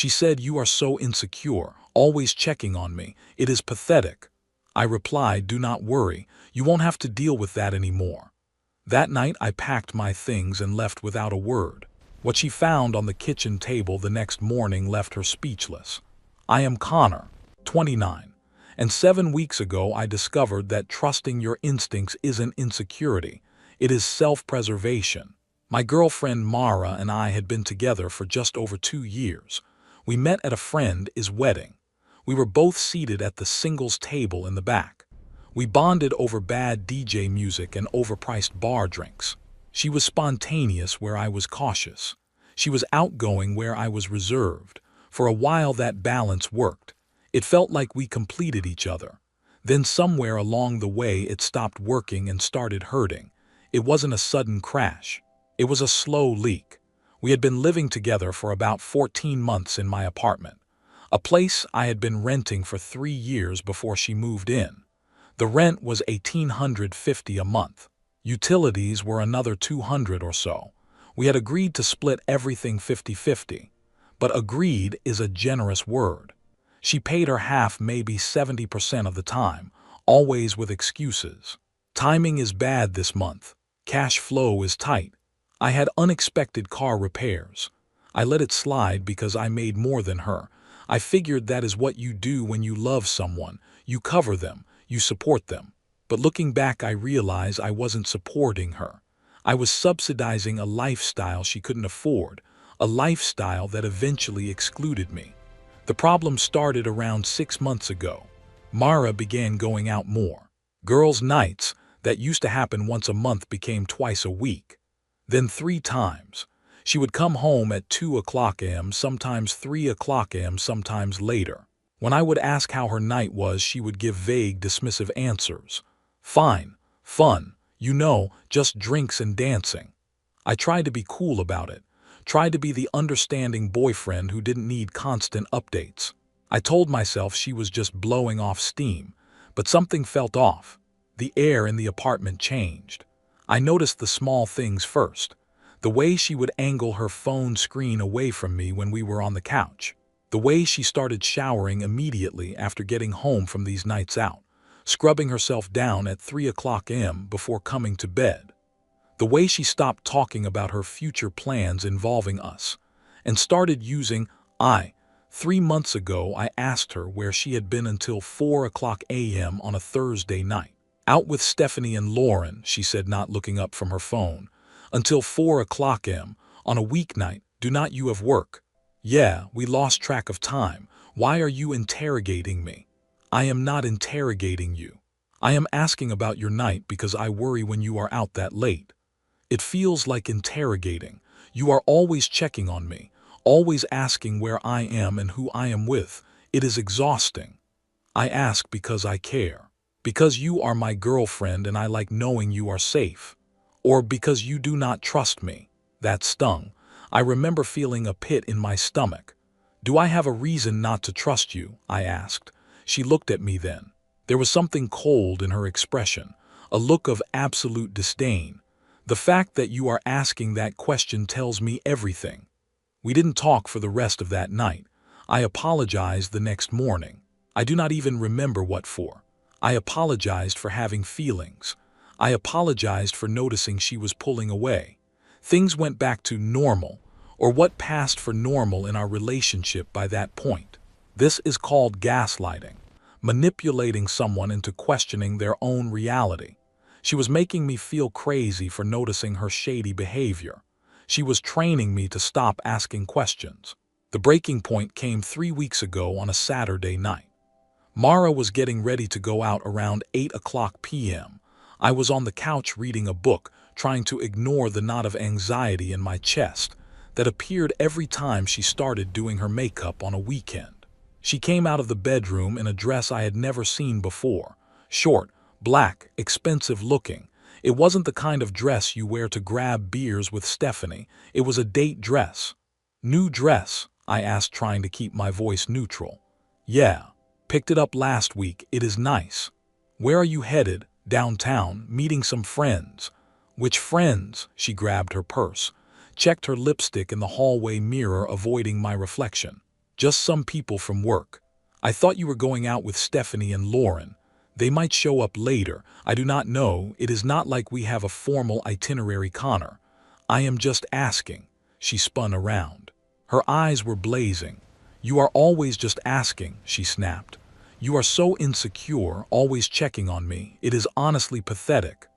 She said, "You are so insecure, always checking on me. It is pathetic." I replied, "Do not worry, you won't have to deal with that anymore." That night I packed my things and left without a word. What she found on the kitchen table the next morning left her speechless. I am Connor, 29, and 7 weeks ago I discovered that trusting your instincts isn't insecurity, it is self-preservation. My girlfriend Mara and I had been together for just over 2 years. We met at a friend's wedding. We were both seated at the singles table in the back. We bonded over bad DJ music and overpriced bar drinks. She was spontaneous where I was cautious. She was outgoing where I was reserved. For a while that balance worked. It felt like we completed each other. Then somewhere along the way it stopped working and started hurting. It wasn't a sudden crash. It was a slow leak. We had been living together for about 14 months in my apartment, a place I had been renting for 3 years before she moved in. The rent was $1,850 a month. Utilities were another $200 or so. We had agreed to split everything 50-50. But agreed is a generous word. She paid her half maybe 70% of the time, always with excuses. Timing is bad this month. Cash flow is tight. I had unexpected car repairs. I let it slide because I made more than her. I figured that is what you do when you love someone. You cover them, you support them. But looking back, I realized I wasn't supporting her. I was subsidizing a lifestyle she couldn't afford, a lifestyle that eventually excluded me. The problem started around 6 months ago. Mara began going out more. Girls' nights that used to happen once a month became twice a week. Then 3 times. She would come home at 2 a.m., sometimes 3 a.m., sometimes later. When I would ask how her night was, she would give vague, dismissive answers. Fine, fun, just drinks and dancing. I tried to be cool about it, tried to be the understanding boyfriend who didn't need constant updates. I told myself she was just blowing off steam, but something felt off. The air in the apartment changed. I noticed the small things first. The way she would angle her phone screen away from me when we were on the couch. The way she started showering immediately after getting home from these nights out, scrubbing herself down at 3 a.m. before coming to bed. The way she stopped talking about her future plans involving us and started using I. 3 months ago, I asked her where she had been until 4 a.m. on a Thursday night. Out with Stephanie and Lauren, she said, not looking up from her phone. Until 4 a.m. on a weeknight. Do not you have work? Yeah, we lost track of time. Why are you interrogating me? I am not interrogating you. I am asking about your night because I worry when you are out that late. It feels like interrogating. You are always checking on me, always asking where I am and who I am with. It is exhausting. I ask because I care. Because you are my girlfriend and I like knowing you are safe. Or because you do not trust me. That stung. I remember feeling a pit in my stomach. Do I have a reason not to trust you? I asked. She looked at me then. There was something cold in her expression, a look of absolute disdain. The fact that you are asking that question tells me everything. We didn't talk for the rest of that night. I apologized the next morning. I do not even remember what for. I apologized for having feelings. I apologized for noticing she was pulling away. Things went back to normal, or what passed for normal in our relationship by that point. This is called gaslighting, manipulating someone into questioning their own reality. She was making me feel crazy for noticing her shady behavior. She was training me to stop asking questions. The breaking point came 3 weeks ago on a Saturday night. Mara was getting ready to go out around 8 p.m. I was on the couch reading a book, trying to ignore the knot of anxiety in my chest that appeared every time she started doing her makeup on a weekend. She came out of the bedroom in a dress I had never seen before. Short, black, expensive looking. It wasn't the kind of dress you wear to grab beers with Stephanie. It was a date dress. New dress? I asked, trying to keep my voice neutral. Yeah. Picked it up last week. It is nice. Where are you headed? Downtown, meeting some friends. Which friends? She grabbed her purse, checked her lipstick in the hallway mirror, avoiding my reflection. Just some people from work. I thought you were going out with Stephanie and Lauren. They might show up later. I do not know. It is not like we have a formal itinerary, Connor. I am just asking." She spun around. Her eyes were blazing. "You are always just asking," she snapped. "You are so insecure, always checking on me. It is honestly pathetic."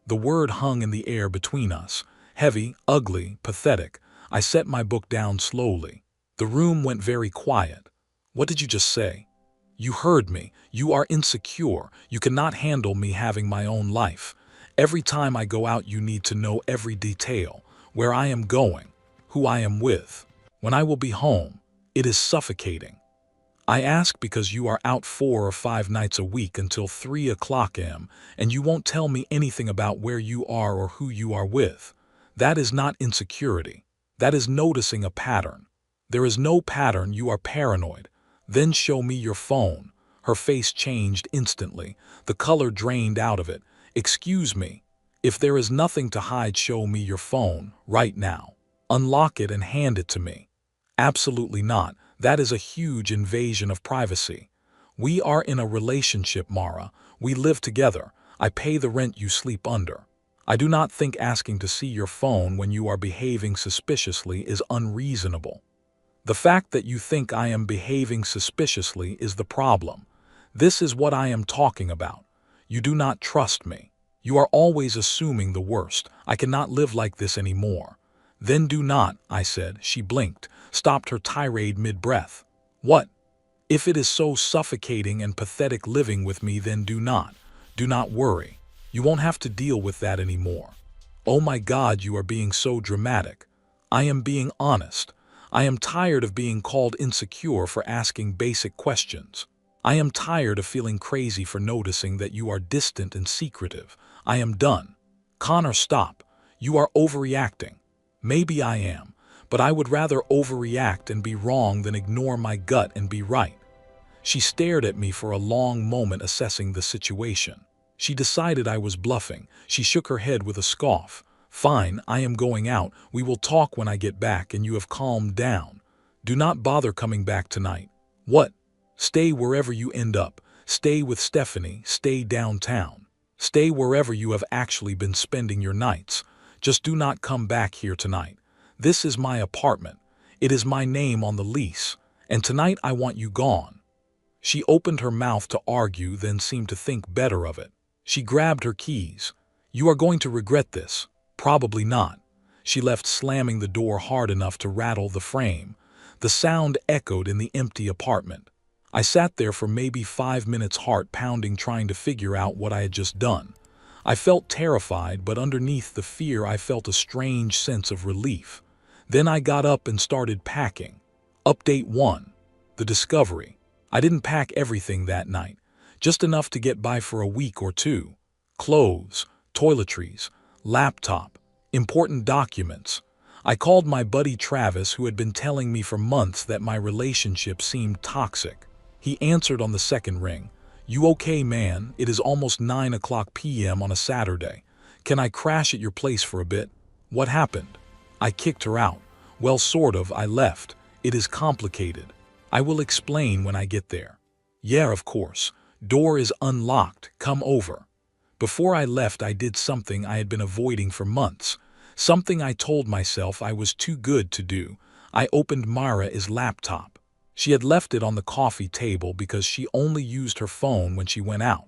The word hung in the air between us. Heavy, ugly, pathetic. I set my book down slowly. The room went very quiet. "What did you just say?" "You heard me. You are insecure. You cannot handle me having my own life. Every time I go out you need to know every detail. Where I am going. Who I am with. When I will be home. It is suffocating. I ask because you are out 4 or 5 nights a week until 3 o'clock am, and you won't tell me anything about where you are or who you are with. That is not insecurity. That is noticing a pattern. There is no pattern. You are paranoid. Then show me your phone." Her face changed instantly. The color drained out of it. "Excuse me. If there is nothing to hide, show me your phone, right now. Unlock it and hand it to me." "Absolutely not. That is a huge invasion of privacy. We are in a relationship, Mara. We live together. I pay the rent you sleep under. I do not think asking to see your phone when you are behaving suspiciously is unreasonable. The fact that you think I am behaving suspiciously is the problem. This is what I am talking about. You do not trust me. You are always assuming the worst. I cannot live like this anymore." "Then do not," I said. She blinked, stopped her tirade mid-breath. "What? If it is so suffocating and pathetic living with me, then do not. Do not worry. You won't have to deal with that anymore." "Oh my God, you are being so dramatic." "I am being honest. I am tired of being called insecure for asking basic questions. I am tired of feeling crazy for noticing that you are distant and secretive. I am done." "Connor, stop. You are overreacting." "Maybe I am, but I would rather overreact and be wrong than ignore my gut and be right." She stared at me for a long moment, assessing the situation. She decided I was bluffing. She shook her head with a scoff. "Fine, I am going out. We will talk when I get back and you have calmed down. Do not bother coming back tonight." "What?" "Stay wherever you end up. Stay with Stephanie. Stay downtown. Stay wherever you have actually been spending your nights. Just do not come back here tonight. This is my apartment. It is my name on the lease. And tonight I want you gone." She opened her mouth to argue, then seemed to think better of it. She grabbed her keys. "You are going to regret this." "Probably not." She left, slamming the door hard enough to rattle the frame. The sound echoed in the empty apartment. I sat there for maybe 5 minutes, heart pounding, trying to figure out what I had just done. I felt terrified, but underneath the fear I felt a strange sense of relief. Then I got up and started packing. Update 1. The discovery. I didn't pack everything that night, just enough to get by for a week or two. Clothes, toiletries, laptop, important documents. I called my buddy Travis, who had been telling me for months that my relationship seemed toxic. He answered on the second ring. "You okay, man? It is almost 9 o'clock p.m. on a Saturday. Can I crash at your place for a bit?" "What happened?" "I kicked her out." "Well, sort of. I left. It is complicated. I will explain when I get there." "Yeah, of course. Door is unlocked. Come over." Before I left, I did something I had been avoiding for months. Something I told myself I was too good to do. I opened Mara's laptop. She had left it on the coffee table because she only used her phone when she went out.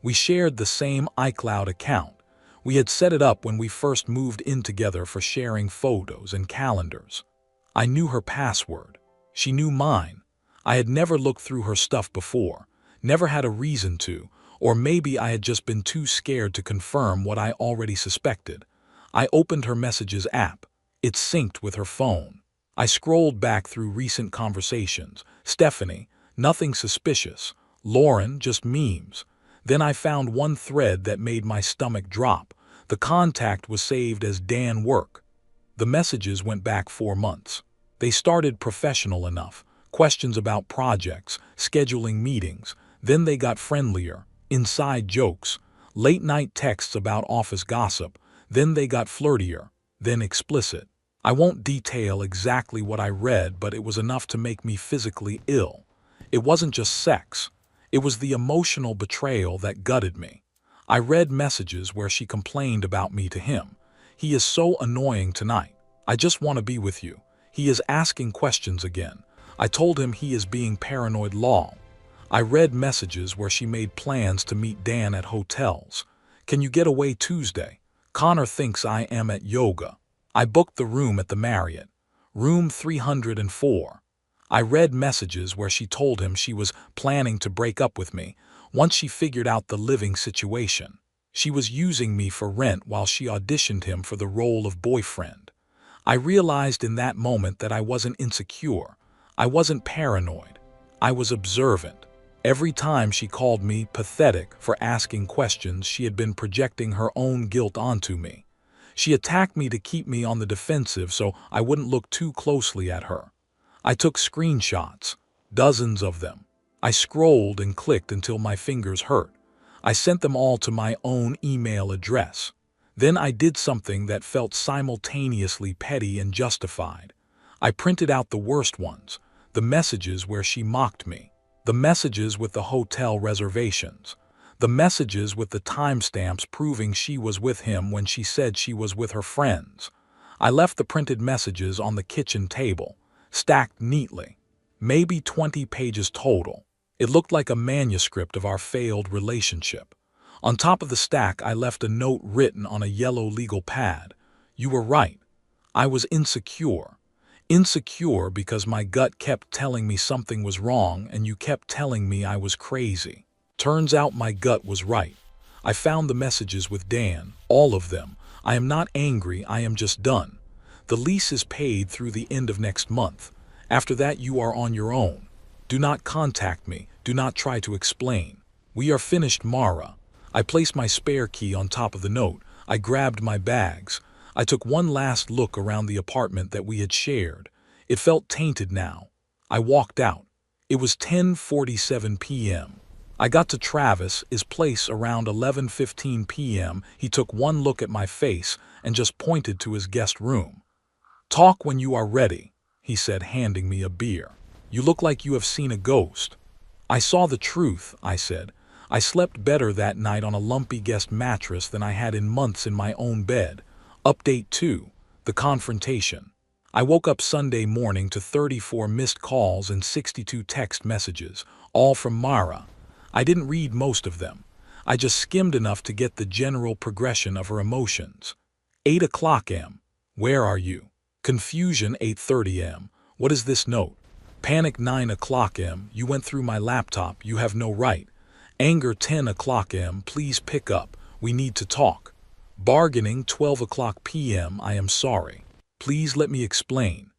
We shared the same iCloud account. We had set it up when we first moved in together for sharing photos and calendars. I knew her password. She knew mine. I had never looked through her stuff before, never had a reason to, or maybe I had just been too scared to confirm what I already suspected. I opened her messages app. It synced with her phone. I scrolled back through recent conversations. Stephanie, nothing suspicious. Lauren, just memes. Then I found one thread that made my stomach drop. The contact was saved as Dan Work. The messages went back 4 months. They started professional enough. Questions about projects, scheduling meetings. Then they got friendlier. Inside jokes. Late-night texts about office gossip. Then they got flirtier. Then explicit. I won't detail exactly what I read, but it was enough to make me physically ill. It wasn't just sex. It was the emotional betrayal that gutted me. I read messages where she complained about me to him. He is so annoying tonight. I just want to be with you. He is asking questions again. I told him he is being paranoid lol. I read messages where she made plans to meet Dan at hotels. Can you get away Tuesday? Connor thinks I am at yoga. I booked the room at the Marriott. Room 304. I read messages where she told him she was planning to break up with me once she figured out the living situation. She was using me for rent while she auditioned him for the role of boyfriend. I realized in that moment that I wasn't insecure. I wasn't paranoid. I was observant. Every time she called me pathetic for asking questions, she had been projecting her own guilt onto me. She attacked me to keep me on the defensive so I wouldn't look too closely at her. I took screenshots, dozens of them. I scrolled and clicked until my fingers hurt. I sent them all to my own email address. Then I did something that felt simultaneously petty and justified. I printed out the worst ones, the messages where she mocked me, the messages with the hotel reservations, the messages with the timestamps proving she was with him when she said she was with her friends. I left the printed messages on the kitchen table, stacked neatly, maybe 20 pages total. It looked like a manuscript of our failed relationship. On top of the stack, I left a note written on a yellow legal pad. You were right. I was insecure. Insecure because my gut kept telling me something was wrong and you kept telling me I was crazy. Turns out my gut was right. I found the messages with Dan, all of them. I am not angry, I am just done. The lease is paid through the end of next month. After that, you are on your own. Do not contact me. Do not try to explain. We are finished, Mara. I placed my spare key on top of the note. I grabbed my bags. I took one last look around the apartment that we had shared. It felt tainted now. I walked out. It was 10:47 p.m. I got to Travis's place around 11:15 p.m. He took one look at my face and just pointed to his guest room. Talk when you are ready, he said, handing me a beer. You look like you have seen a ghost. I saw the truth, I said. I slept better that night on a lumpy guest mattress than I had in months in my own bed. Update 2. The confrontation. I woke up Sunday morning to 34 missed calls and 62 text messages, all from Mara. I didn't read most of them. I just skimmed enough to get the general progression of her emotions. 8 o'clock m. Where are you? Confusion 8:30 m. What is this note? Panic 9 o'clock m. You went through my laptop. You have no right. Anger 10 o'clock m. Please pick up. We need to talk. Bargaining 12 o'clock p.m. I am sorry. Please let me explain.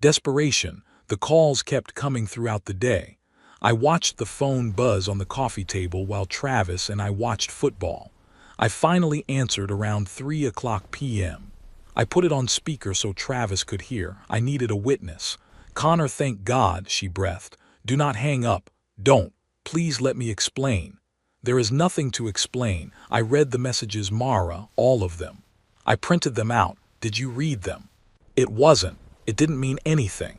Desperation. The calls kept coming throughout the day. I watched the phone buzz on the coffee table while Travis and I watched football. I finally answered around 3 o'clock p.m. I put it on speaker so Travis could hear. I needed a witness. Connor, thank God, she breathed. Do not hang up. Don't. Please let me explain. There is nothing to explain. I read the messages, Mara, all of them. I printed them out. Did you read them? It wasn't. It didn't mean anything.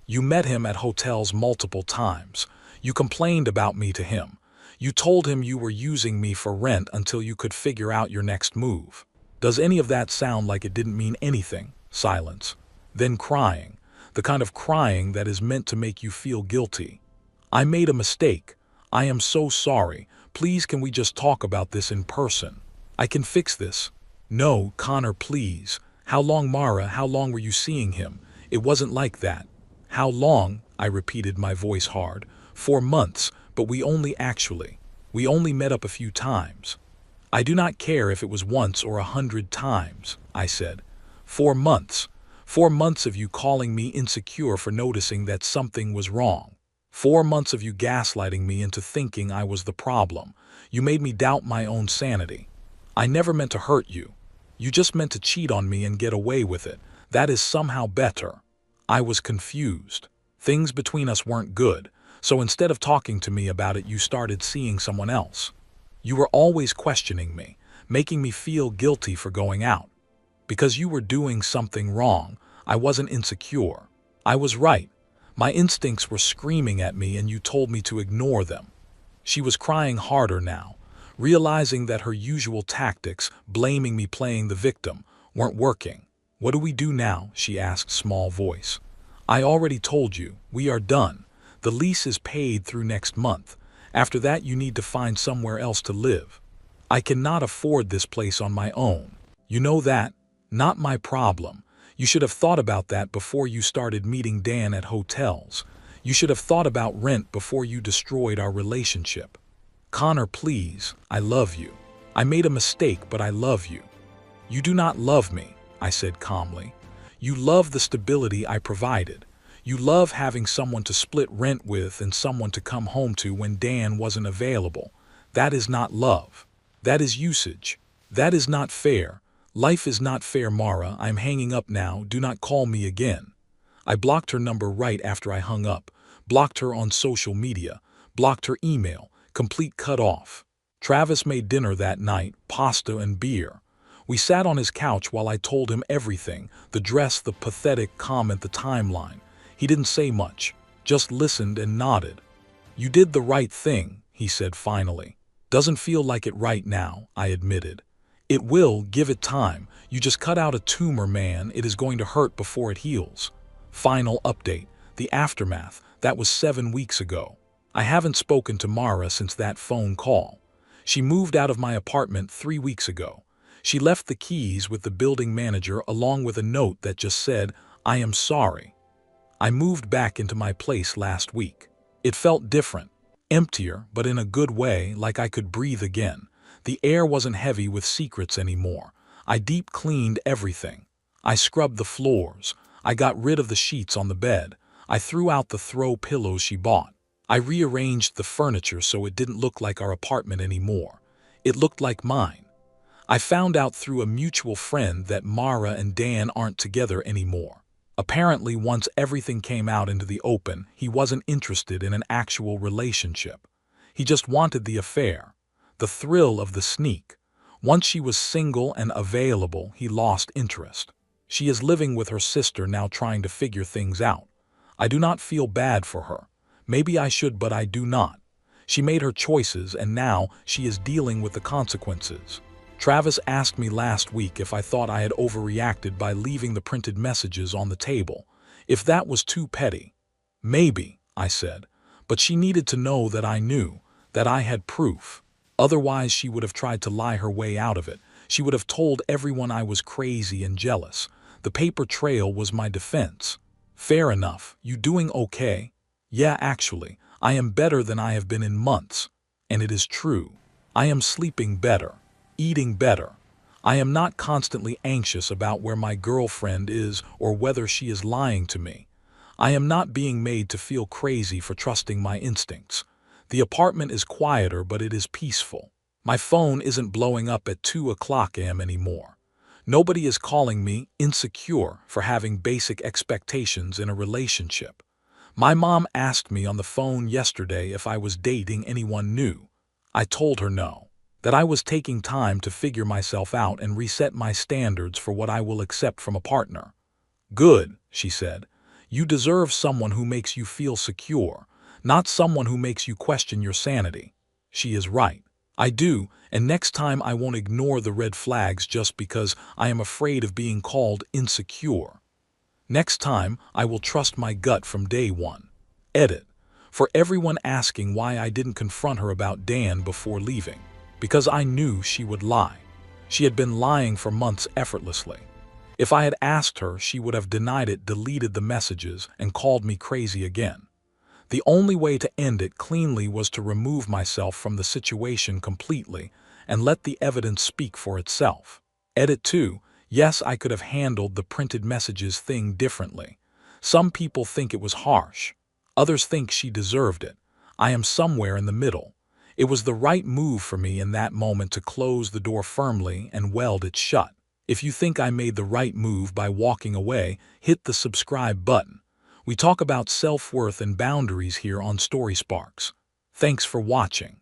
You met him at hotels multiple times. You complained about me to him. You told him you were using me for rent until you could figure out your next move. Does any of that sound like it didn't mean anything? Silence. Then crying. The kind of crying that is meant to make you feel guilty. I made a mistake. I am so sorry. Please, can we just talk about this in person? I can fix this. No, Connor, please. How long, Mara? How long were you seeing him? It wasn't like that. How long? I repeated, my voice hard. 4 months, but we only met up a few times. I do not care if it was once or 100 times, I said. 4 months. 4 months of you calling me insecure for noticing that something was wrong. 4 months of you gaslighting me into thinking I was the problem. You made me doubt my own sanity. I never meant to hurt you. You just meant to cheat on me and get away with it. That is somehow better. I was confused. Things between us weren't good, so instead of talking to me about it, you started seeing someone else. You were always questioning me, making me feel guilty for going out. Because you were doing something wrong, I wasn't insecure. I was right. My instincts were screaming at me and you told me to ignore them. She was crying harder now, realizing that her usual tactics, blaming me playing the victim, weren't working. What do we do now? She asked, small voice. I already told you, we are done. The lease is paid through next month. After that you need to find somewhere else to live. I cannot afford this place on my own. You know that? Not my problem. You should have thought about that before you started meeting Dan at hotels. You should have thought about rent before you destroyed our relationship. Connor, please, I love you. I made a mistake, but I love you. You do not love me, I said calmly. You love the stability I provided. You love having someone to split rent with and someone to come home to when Dan wasn't available. That is not love. That is usage. That is not fair. Life is not fair, Mara. I'm hanging up now. Do not call me again. I blocked her number right after I hung up, blocked her on social media, blocked her email, complete cut off. Travis made dinner that night, pasta and beer. We sat on his couch while I told him everything, the dress, the pathetic comment, the timeline. He didn't say much, just listened and nodded. You did the right thing, he said finally. Doesn't feel like it right now, I admitted. It will, give it time. You just cut out a tumor, man. It is going to hurt before it heals. Final update, the aftermath, that was 7 weeks ago. I haven't spoken to Mara since that phone call. She moved out of my apartment 3 weeks ago. She left the keys with the building manager along with a note that just said, I am sorry. I moved back into my place last week. It felt different, emptier, but in a good way, like I could breathe again. The air wasn't heavy with secrets anymore. I deep cleaned everything. I scrubbed the floors. I got rid of the sheets on the bed. I threw out the throw pillows she bought. I rearranged the furniture so it didn't look like our apartment anymore. It looked like mine. I found out through a mutual friend that Mara and Dan aren't together anymore. Apparently, once everything came out into the open, he wasn't interested in an actual relationship. He just wanted the affair. The thrill of the sneak. Once she was single and available, he lost interest. She is living with her sister now, trying to figure things out. I do not feel bad for her. Maybe I should, but I do not. She made her choices and now she is dealing with the consequences. Travis asked me last week if I thought I had overreacted by leaving the printed messages on the table. If that was too petty. Maybe, I said, but she needed to know that I knew, that I had proof. Otherwise, she would have tried to lie her way out of it. She would have told everyone I was crazy and jealous. The paper trail was my defense. Fair enough. You doing okay? Yeah, actually, I am better than I have been in months. And it is true. I am sleeping better, eating better. I am not constantly anxious about where my girlfriend is or whether she is lying to me. I am not being made to feel crazy for trusting my instincts. The apartment is quieter, but it is peaceful. My phone isn't blowing up at 2 a.m. anymore. Nobody is calling me insecure for having basic expectations in a relationship. My mom asked me on the phone yesterday if I was dating anyone new. I told her no, that I was taking time to figure myself out and reset my standards for what I will accept from a partner. Good, she said. You deserve someone who makes you feel secure, not someone who makes you question your sanity. She is right. I do, and next time I won't ignore the red flags just because I am afraid of being called insecure. Next time, I will trust my gut from day one. Edit. For everyone asking why I didn't confront her about Dan before leaving. Because I knew she would lie. She had been lying for months effortlessly. If I had asked her, she would have denied it, deleted the messages, and called me crazy again. The only way to end it cleanly was to remove myself from the situation completely and let the evidence speak for itself. Edit 2. Yes, I could have handled the printed messages thing differently. Some people think it was harsh. Others think she deserved it. I am somewhere in the middle. It was the right move for me in that moment to close the door firmly and weld it shut. If you think I made the right move by walking away, hit the subscribe button. We talk about self-worth and boundaries here on Story Sparks. Thanks for watching.